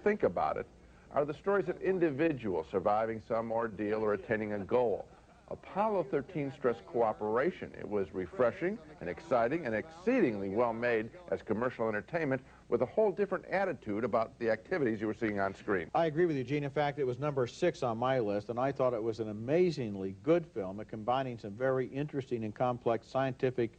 think about it, are the stories of individuals surviving some ordeal or attaining a goal. Apollo 13 stressed cooperation. It was refreshing and exciting and exceedingly well made as commercial entertainment with a whole different attitude about the activities you were seeing on screen. I agree with you, Gene. In fact, it was number 6 on my list, and I thought it was an amazingly good film, combining some very interesting and complex scientific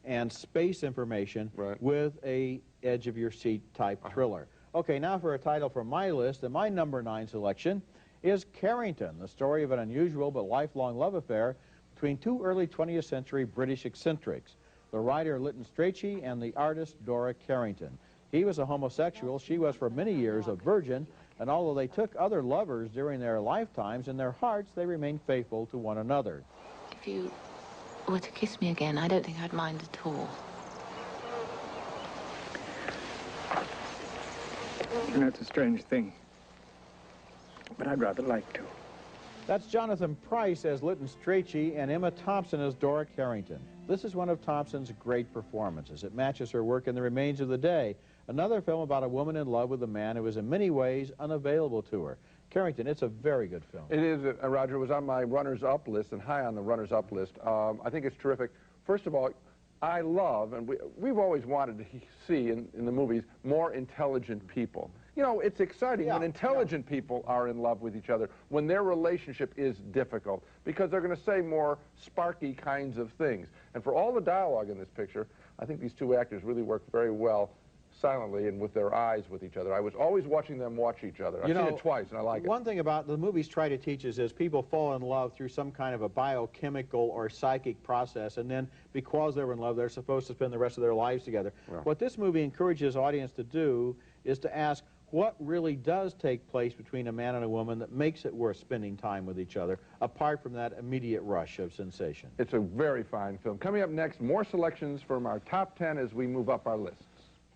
and space information with a edge-of-your-seat type thriller. Okay, now for a title from my list, and my number 9 selection is Carrington, the story of an unusual but lifelong love affair between two early 20th century British eccentrics, the writer Lytton Strachey and the artist Dora Carrington. He was a homosexual, she was for many years a virgin, and although they took other lovers during their lifetimes, in their hearts they remained faithful to one another. If you were to kiss me again, I don't think I'd mind at all. You know, it's a strange thing, but I'd rather like to. That's Jonathan Pryce as Lytton Strachey and Emma Thompson as Dora Carrington. This is one of Thompson's great performances. It matches her work in The Remains of the Day, another film about a woman in love with a man who is in many ways unavailable to her. Carrington, it's a very good film. It is, Roger. It was on my runners-up list and high on the runners-up list. I think it's terrific. First of all, I love, and we've always wanted to see in the movies, more intelligent people. You know, it's exciting when intelligent people are in love with each other, when their relationship is difficult, because they're going to say more sparky kinds of things. And for all the dialogue in this picture, I think these two actors really work very well silently and with their eyes with each other. I was always watching them watch each other. I've seen it twice, and I like it. One thing about the movies try to teach us is people fall in love through some kind of a biochemical or psychic process, and then because they're in love, they're supposed to spend the rest of their lives together. Yeah. What this movie encourages audience to do is to ask, what really does take place between a man and a woman that makes it worth spending time with each other, apart from that immediate rush of sensation? It's a very fine film. Coming up next, more selections from our top 10 as we move up our lists.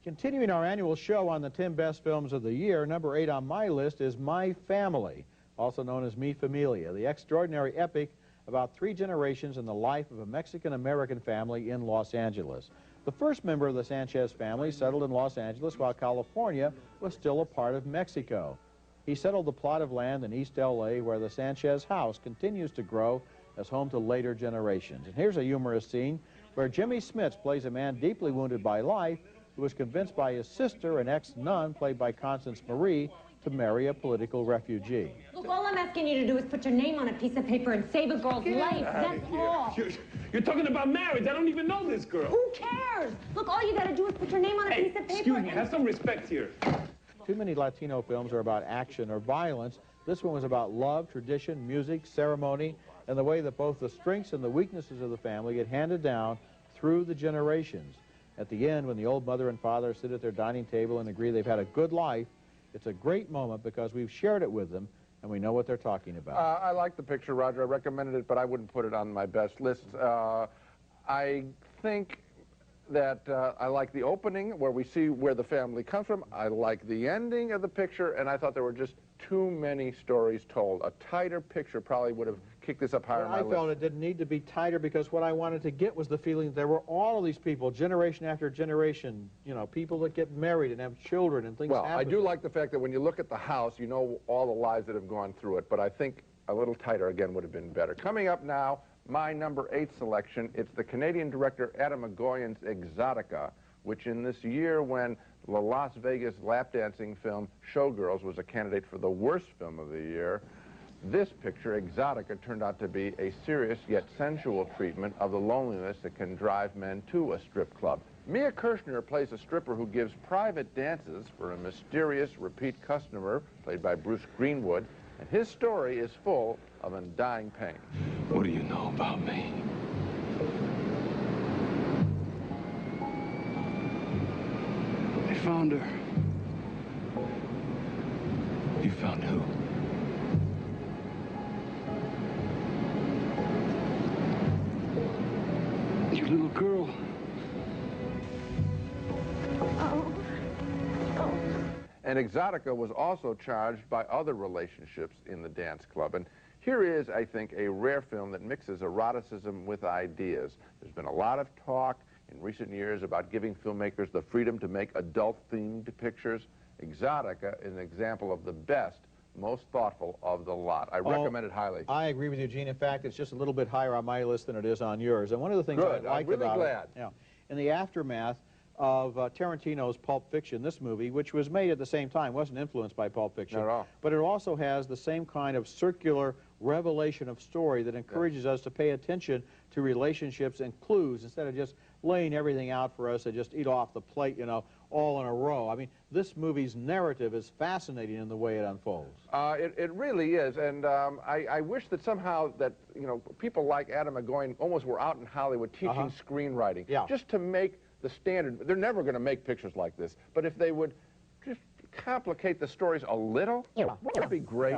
Continuing our annual show on the 10 best films of the year, number 8 on my list is My Family, also known as Mi Familia, the extraordinary epic about 3 generations in the life of a Mexican-American family in Los Angeles. The first member of the Sanchez family settled in Los Angeles while California was still a part of Mexico. He settled the plot of land in East L.A. where the Sanchez house continues to grow as home to later generations. And here's a humorous scene where Jimmy Smits plays a man deeply wounded by life who was convinced by his sister, an ex-nun played by Constance Marie, to marry a political refugee. Look, all I'm asking you to do is put your name on a piece of paper and save a girl's life. That's all. You're talking about marriage. I don't even know this girl. Who cares? Look, all you gotta do is put your name on a piece of paper. Excuse me, have some respect here. Too many Latino films are about action or violence. This one was about love, tradition, music, ceremony, and the way that both the strengths and the weaknesses of the family get handed down through the generations. At the end, when the old mother and father sit at their dining table and agree they've had a good life, it's a great moment because we've shared it with them and we know what they're talking about. I like the picture, Roger. I recommended it, but I wouldn't put it on my best list. I think that I like the opening where we see where the family comes from. I like the ending of the picture, and I thought there were just too many stories told. A tighter picture probably would have kicked this up higher on my list. I felt it didn't need to be tighter because what I wanted to get was the feeling that there were all of these people, generation after generation, you know, people that get married and have children and things happen. Well, I do like the fact that when you look at the house, you know all the lives that have gone through it, but I think a little tighter again would have been better. Coming up now, my number 8 selection, it's the Canadian director Adam Egoyan's Exotica, which in this year when the Las Vegas lap dancing film Showgirls was a candidate for the worst film of the year, this picture, Exotica, turned out to be a serious yet sensual treatment of the loneliness that can drive men to a strip club. Mia Kirshner plays a stripper who gives private dances for a mysterious repeat customer, played by Bruce Greenwood, and his story is full of undying pain. What do you know about me? I found her. You found who? Your little girl. And Exotica was also charged by other relationships in the dance club. And here is, I think, a rare film that mixes eroticism with ideas. There's been a lot of talk in recent years about giving filmmakers the freedom to make adult-themed pictures. Exotica is an example of the best, most thoughtful of the lot. I recommend it highly. I agree with you, Gene. In fact, it's just a little bit higher on my list than it is on yours. And one of the things I Good. liked I'm really about glad. it, in the aftermath of Tarantino's Pulp Fiction, this movie, which was made at the same time, wasn't influenced by Pulp Fiction. Not at all. But it also has the same kind of circular revelation of story that encourages us to pay attention to relationships and clues instead of just laying everything out for us to just eat off the plate, you know, all in a row. I mean, this movie's narrative is fascinating in the way it unfolds. It really is, and I wish that somehow that, you know, people like Adam McGoyan almost were out in Hollywood teaching screenwriting, just to make the standard. They're never going to make pictures like this, but if they would just complicate the stories a little, that'd be great.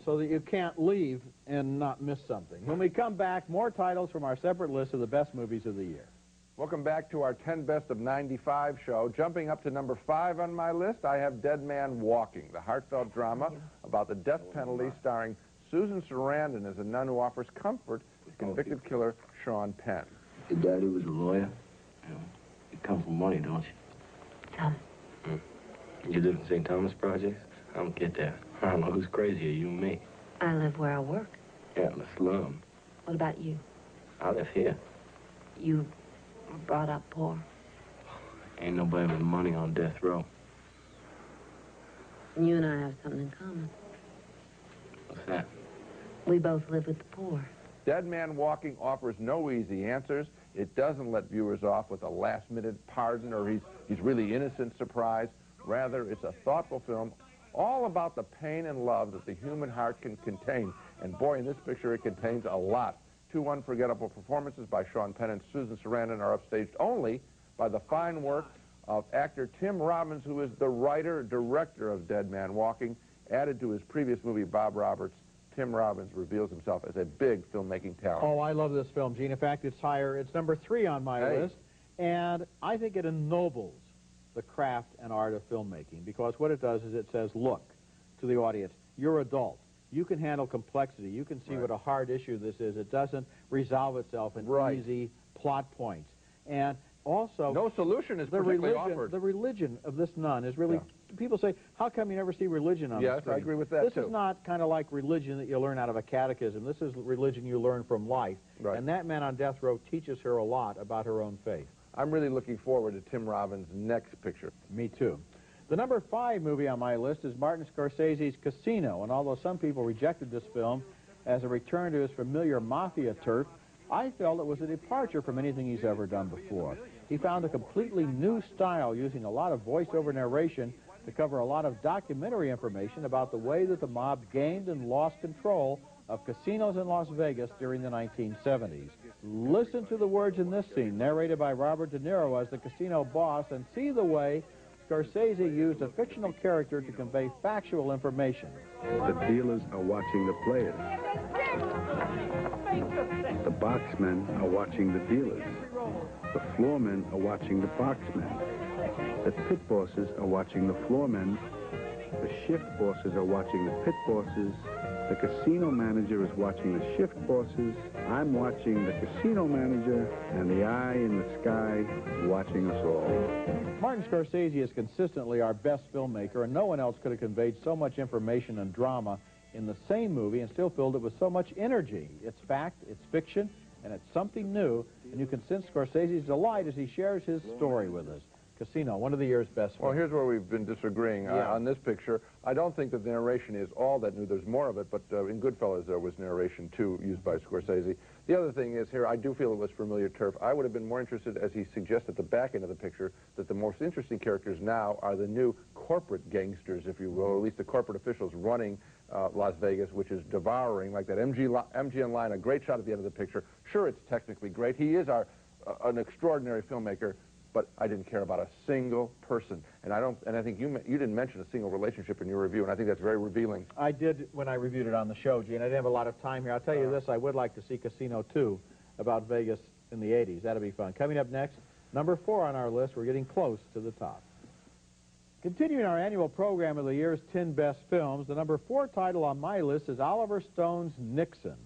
So that you can't leave and not miss something. When we come back, more titles from our separate list of the best movies of the year. Welcome back to our 10 Best of 95 show. Jumping up to number 5 on my list, I have Dead Man Walking, the heartfelt drama about the death penalty starring Susan Sarandon as a nun who offers comfort to convicted killer Sean Penn. Your daddy was a lawyer. You know, you come from money, don't you? Some. You live in St. Thomas Projects? I don't get that. I don't know who's crazier, you or me. I live where I work. Yeah, in the slum. What about you? I live here. You were brought up poor. Ain't nobody with money on death row. You and I have something in common. What's that? We both live with the poor. Dead Man Walking offers no easy answers. It doesn't let viewers off with a last-minute pardon or he's really innocent surprise. Rather, it's a thoughtful film all about the pain and love that the human heart can contain. And boy, in this picture, it contains a lot. 2 unforgettable performances by Sean Penn and Susan Sarandon are upstaged only by the fine work of actor Tim Robbins, who is the writer-director of Dead Man Walking. Added to his previous movie, Bob Roberts, Tim Robbins reveals himself as a big filmmaking talent. Oh, I love this film, Gene. In fact, it's higher. It's number 3 on my list. And I think it ennobles the craft and art of filmmaking, because what it does is it says, look, to the audience, you're adult. You can handle complexity. You can see what a hard issue this is. It doesn't resolve itself in easy plot points. And also, no solution is particularly offered. The religion of this nun is really, people say, how come you never see religion on the screen? Yes, I agree with that, This is not kind of like religion that you learn out of a catechism. This is religion you learn from life. And that man on death row teaches her a lot about her own faith. I'm really looking forward to Tim Robbins' next picture. Me too. The number 5 movie on my list is Martin Scorsese's Casino, and although some people rejected this film as a return to his familiar mafia turf, I felt it was a departure from anything he's ever done before. He found a completely new style using a lot of voice-over narration to cover a lot of documentary information about the way that the mob gained and lost control of casinos in Las Vegas during the 1970s. Listen to the words in this scene, narrated by Robert De Niro as the casino boss, and see the way Scorsese used a fictional character to convey factual information. The dealers are watching the players. The boxmen are watching the dealers. The floormen are watching the boxmen. The pit bosses are watching the floormen. The shift bosses are watching the pit bosses. The casino manager is watching the shift bosses. I'm watching the casino manager, and the eye in the sky is watching us all. Martin Scorsese is consistently our best filmmaker, and no one else could have conveyed so much information and drama in the same movie and still filled it with so much energy. It's fact, it's fiction, and it's something new, and you can sense Scorsese's delight as he shares his story with us. Casino, one of the year's best films. Well, here's where we've been disagreeing on this picture. I don't think that the narration is all that new. There's more of it, but in Goodfellas there was narration, too, used by Scorsese. The other thing is here, I do feel it was familiar turf. I would have been more interested, as he suggests at the back end of the picture, that the most interesting characters now are the new corporate gangsters, if you will, or at least the corporate officials running Las Vegas, which is devouring, like that MGM line, a great shot at the end of the picture. Sure, it's technically great. He is an extraordinary filmmaker, but I didn't care about a single person, and I think you didn't mention a single relationship in your review, and I think that's very revealing. I did when I reviewed it on the show, Gene. I didn't have a lot of time here. I'll tell you this: I would like to see Casino 2 about Vegas in the '80s. That'd be fun. Coming up next, number 4 on our list. We're getting close to the top. Continuing our annual program of the year's 10 best films, the number 4 title on my list is Oliver Stone's Nixon,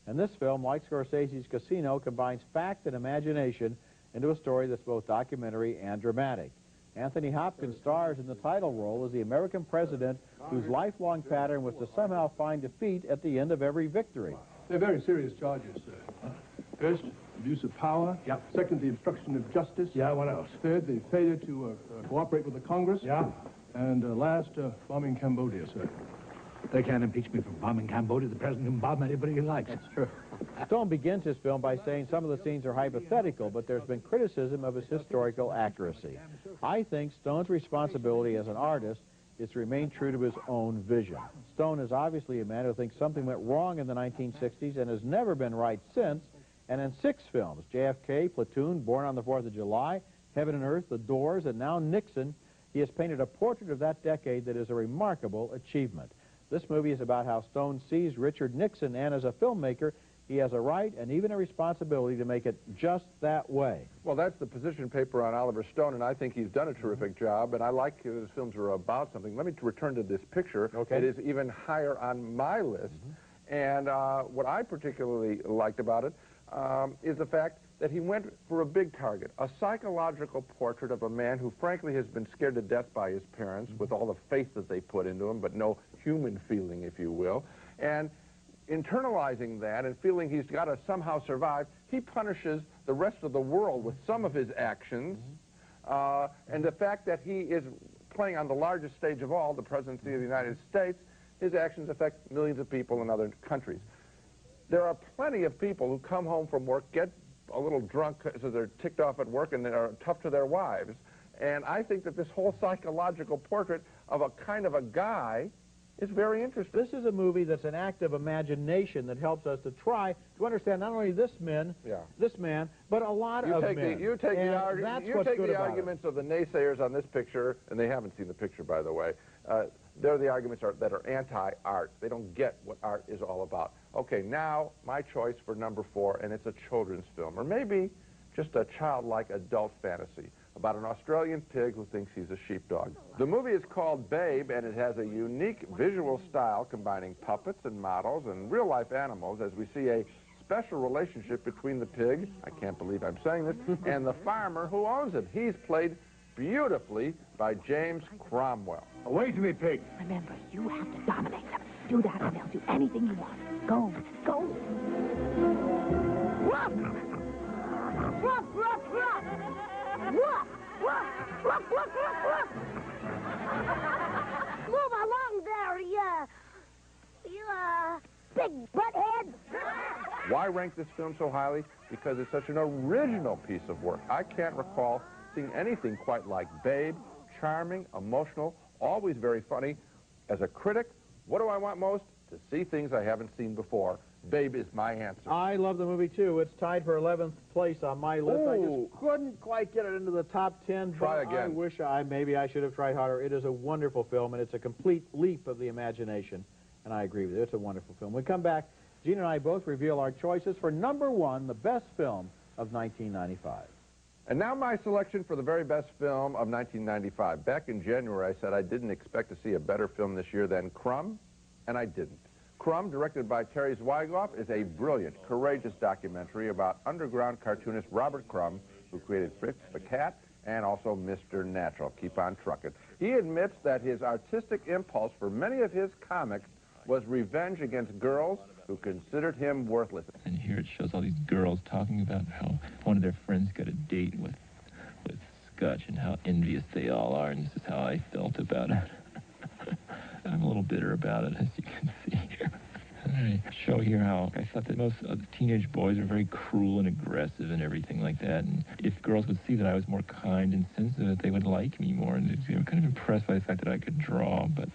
and this film, like Scorsese's Casino, combines fact and imagination into a story that's both documentary and dramatic. Anthony Hopkins stars in the title role as the American president whose lifelong pattern was to somehow find defeat at the end of every victory. They're very serious charges, sir. First, abuse of power. Yep. Second, the obstruction of justice. Yeah, what else? Third, the failure to cooperate with the Congress. Yeah. And last, bombing Cambodia, sir. They can't impeach me for bombing Cambodia. The president can bomb anybody he likes. That's true. Stone begins his film by saying some of the scenes are hypothetical, but there's been criticism of his historical accuracy. I think Stone's responsibility as an artist is to remain true to his own vision. Stone is obviously a man who thinks something went wrong in the 1960s and has never been right since, and in 6 films, JFK, Platoon, Born on the 4th of July, Heaven and Earth, The Doors, and now Nixon, he has painted a portrait of that decade that is a remarkable achievement. This movie is about how Stone sees Richard Nixon, and as a filmmaker, he has a right and even a responsibility to make it just that way. Well, that's the position paper on Oliver Stone, and I think he's done a terrific job, and I like his films are about something. Let me return to this picture. Okay. It is even higher on my list, and what I particularly liked about it is the fact that he went for a big target, a psychological portrait of a man who frankly has been scared to death by his parents with all the faith that they put into him, but no human feeling, if you will. And internalizing that and feeling he's got to somehow survive, he punishes the rest of the world with some of his actions. And the fact that he is playing on the largest stage of all, the presidency of the United States, his actions affect millions of people in other countries. There are plenty of people who come home from work, get a little drunk so they're ticked off at work, and they are tough to their wives. And I think that this whole psychological portrait of a kind of a guy is very interesting. This is a movie that's an act of imagination that helps us to try to understand not only this man, but a lot of men. You take the arguments of the naysayers on this picture, and they haven't seen the picture, by the way. They're the arguments that are anti-art. They don't get what art is all about. Okay, now my choice for number 4, and it's a children's film, or maybe just a childlike adult fantasy about an Australian pig who thinks he's a sheepdog. The movie is called Babe, and it has a unique visual style combining puppets and models and real-life animals as we see a special relationship between the pig, I can't believe I'm saying this, and the farmer who owns it. He's played beautifully by James Cromwell. Away to me, pig. Remember, you have to dominate them. Do that and they'll do anything you want. Go, go. Ruff! Ruff, ruff, ruff! Ruff, ruff, ruff, ruff, ruff, ruff! Move along there, you big butthead! Why rank this film so highly? Because it's such an original piece of work. I can't recall seeing anything quite like Babe. Charming, emotional, always very funny. As a critic, what do I want most? To see things I haven't seen before. Babe is my answer. I love the movie, too. It's tied for 11th place on my list. Ooh. I just couldn't quite get it into the top 10. Try again. I wish maybe I should have tried harder. It is a wonderful film, and it's a complete leap of the imagination. And I agree with you. It's a wonderful film. When we come back, Gene and I both reveal our choices for number 1, the best film of 1995. And now my selection for the very best film of 1995. Back in January, I said I didn't expect to see a better film this year than Crumb, and I didn't. Crumb, directed by Terry Zwigoff, is a brilliant, courageous documentary about underground cartoonist Robert Crumb, who created Fritz the Cat and also Mr. Natural. Keep on trucking. He admits that his artistic impulse for many of his comics was revenge against girls who considered him worthless. And here it shows all these girls talking about how one of their friends got a date with Scotch and how envious they all are, and this is how I felt about it. I'm a little bitter about it, as you can see here. And I show here how I thought that most of the teenage boys are very cruel and aggressive and everything like that, and if girls would see that I was more kind and sensitive, they would like me more, and they were kind of impressed by the fact that I could draw, but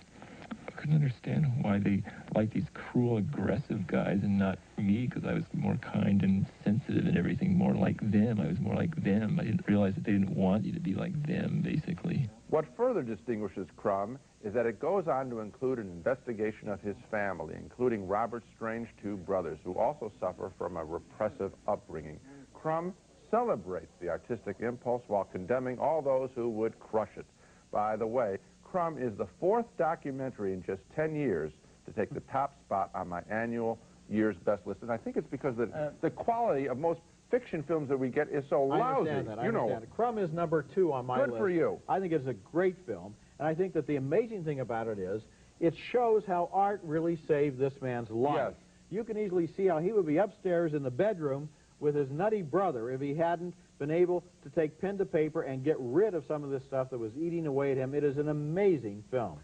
I couldn't understand why they liked these cruel, aggressive guys and not me, because I was more kind and sensitive and everything, more like them. I was more like them. I didn't realize that they didn't want you to be like them, basically. What further distinguishes Crumb is that it goes on to include an investigation of his family, including Robert's strange 2 brothers, who also suffer from a repressive upbringing. Crumb celebrates the artistic impulse while condemning all those who would crush it. By the way, Crumb is the 4th documentary in just 10 years to take the top spot on my annual year's best list. And I think it's because the quality of most fiction films that we get is so lousy. I understand that. I understand it. Crumb is number 2 on my list. Good for you. I think it's a great film, and I think that the amazing thing about it is it shows how art really saved this man's life. Yes. You can easily see how he would be upstairs in the bedroom with his nutty brother if he hadn't been able to take pen to paper and get rid of some of this stuff that was eating away at him. It is an amazing film.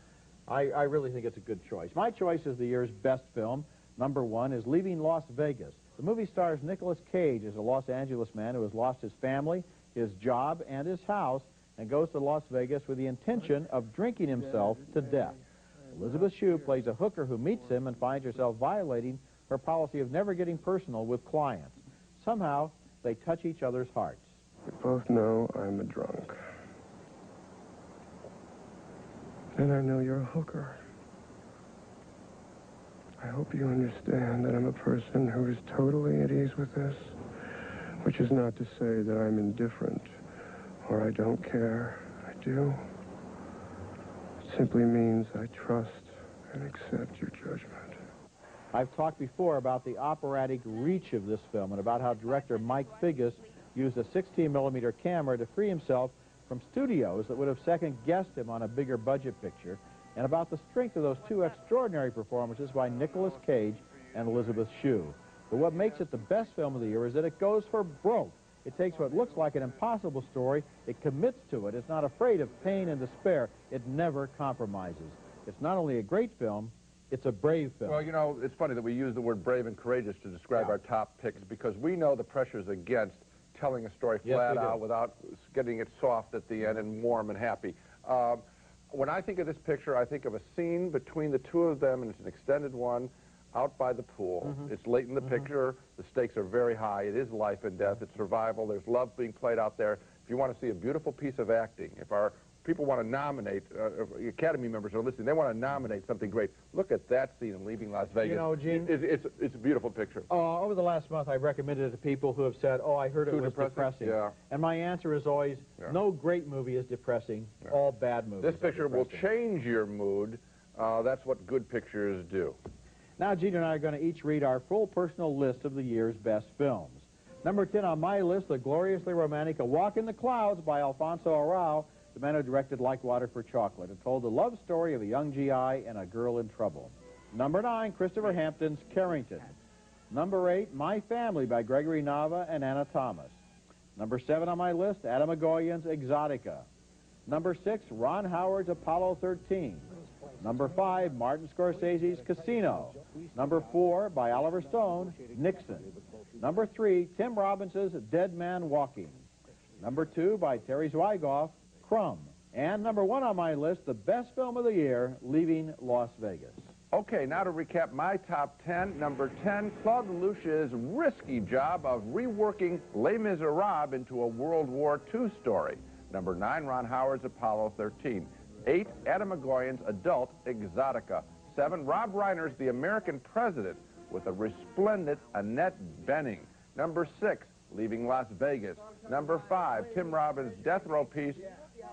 I really think it's a good choice. My choice is the year's best film. Number 1 is Leaving Las Vegas. The movie stars Nicolas Cage as a Los Angeles man who has lost his family, his job, and his house, and goes to Las Vegas with the intention of drinking himself to death. Elizabeth Shue plays a hooker who meets him and finds herself violating her policy of never getting personal with clients. Somehow, they touch each other's hearts. We both know I'm a drunk. And I know you're a hooker. I hope you understand that I'm a person who is totally at ease with this, which is not to say that I'm indifferent or I don't care. I do. It simply means I trust and accept your judgment. I've talked before about the operatic reach of this film and about how director Mike Figgis used a 16mm camera to free himself from studios that would have second-guessed him on a bigger budget picture, and about the strength of those 2 extraordinary performances by Nicolas Cage and Elizabeth Shue. But what makes it the best film of the year is that it goes for broke. It takes what looks like an impossible story, it commits to it, it's not afraid of pain and despair, it never compromises. It's not only a great film, it's a brave film. Well, you know, it's funny that we use the word brave and courageous to describe our top picks, because we know the pressures against telling a story flat out without getting it soft at the end and warm and happy. When I think of this picture, I think of a scene between the 2 of them, and it's an extended one, out by the pool. It's late in the picture. The stakes are very high. It is life and death. It's survival. There's love being played out there. If you want to see a beautiful piece of acting, if our people want to nominate, if Academy members are listening, they want to nominate something great, look at that scene in Leaving Las Vegas. You know, Gene, it's a beautiful picture. Over the last month, I've recommended it to people who have said, oh, I heard it was depressing. Yeah. And my answer is always, no great movie is depressing. All bad movies This picture will change your mood. That's what good pictures do. Now, Gene and I are going to each read our full personal list of the year's best films. Number 10 on my list, the gloriously romantic A Walk in the Clouds by Alfonso Arau, the man who directed Like Water for Chocolate, and told the love story of a young GI and a girl in trouble. Number 9, Christopher Hampton's Carrington. Number 8, My Family by Gregory Nava and Anna Thomas. Number 7 on my list, Adam Agoyan's Exotica. Number 6, Ron Howard's Apollo 13. Number 5, Martin Scorsese's Casino. Number 4, by Oliver Stone, Nixon. Number 3, Tim Robbins' Dead Man Walking. Number 2, by Terry Zwigoff, Crumb. And number 1 on my list, the best film of the year, Leaving Las Vegas. Okay, now to recap my top 10. Number 10, Claude Lelouch's risky job of reworking Les Misérables into a World War II story. Number 9, Ron Howard's Apollo 13. 8, Adam Agoyan's adult Exotica. 7, Rob Reiner's The American President with a resplendent Annette Bening. Number 6, Leaving Las Vegas. Number 5, Tim Robbins' death row piece,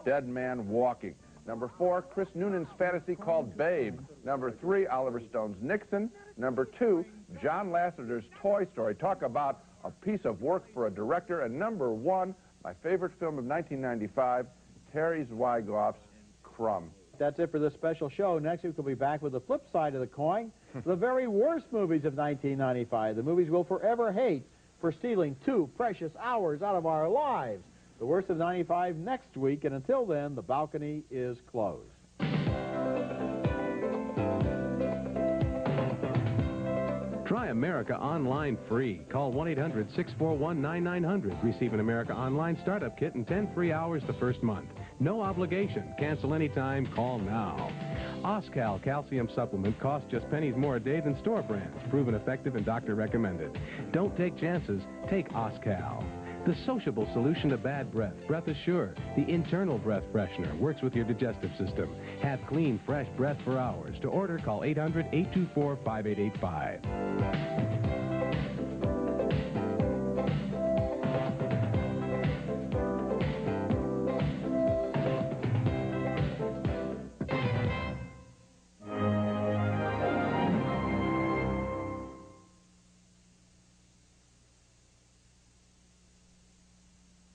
Dead Man Walking. Number 4, Chris Noonan's fantasy called Babe. Number 3, Oliver Stone's Nixon. Number 2, John Lasseter's Toy Story. Talk about a piece of work for a director. And number 1, my favorite film of 1995, Terry Zwigoff's Crumb. That's it for this special show. Next week we'll be back with the flip side of the coin, the very worst movies of 1995, the movies we'll forever hate for stealing 2 precious hours out of our lives. The worst of 95 next week, and until then, the balcony is closed. Try America Online free. Call 1-800-641-9900. Receive an America Online startup kit and 10 free hours the first month. No obligation. Cancel anytime. Call now. Oscal calcium supplement costs just pennies more a day than store brands. Proven effective and doctor recommended. Don't take chances. Take Oscal. The sociable solution to bad breath, Breath Assure. The internal breath freshener works with your digestive system. Have clean, fresh breath for hours. To order, call 800-824-5885.